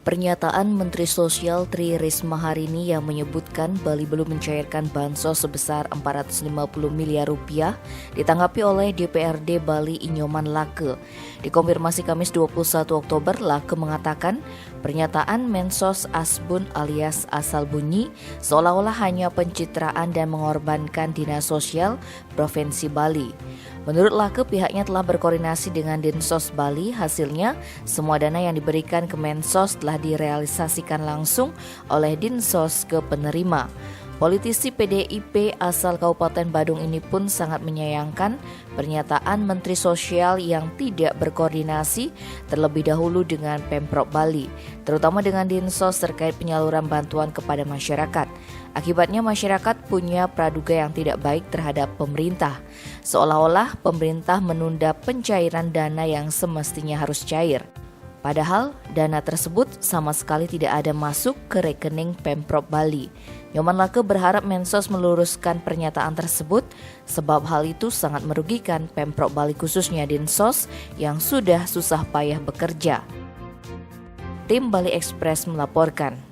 Pernyataan Menteri Sosial Tri Risma hari ini yang menyebutkan Bali belum mencairkan bansos sebesar 450 miliar rupiah ditanggapi oleh DPRD Bali Inyoman Lake. Dikonfirmasi Kamis 21 Oktober, Lake mengatakan pernyataan Mensos Asbun alias asal bunyi seolah-olah hanya pencitraan dan mengorbankan Dinas Sosial Provinsi Bali. Menurut Lake, pihaknya telah berkoordinasi dengan Dinsos Bali. Hasilnya, semua dana yang diberikan ke Mensos telah direalisasikan langsung oleh Dinsos ke penerima. Politisi PDIP asal Kabupaten Badung ini pun sangat menyayangkan pernyataan Menteri Sosial yang tidak berkoordinasi terlebih dahulu dengan Pemprov Bali, terutama dengan Dinsos terkait penyaluran bantuan kepada masyarakat. Akibatnya masyarakat punya praduga yang tidak baik terhadap pemerintah, seolah-olah pemerintah menunda pencairan dana yang semestinya harus cair. Padahal dana tersebut sama sekali tidak ada masuk ke rekening Pemprov Bali. Nyoman Lake berharap Mensos meluruskan pernyataan tersebut sebab hal itu sangat merugikan Pemprov Bali khususnya Dinsos yang sudah susah payah bekerja. Tim Bali Express melaporkan.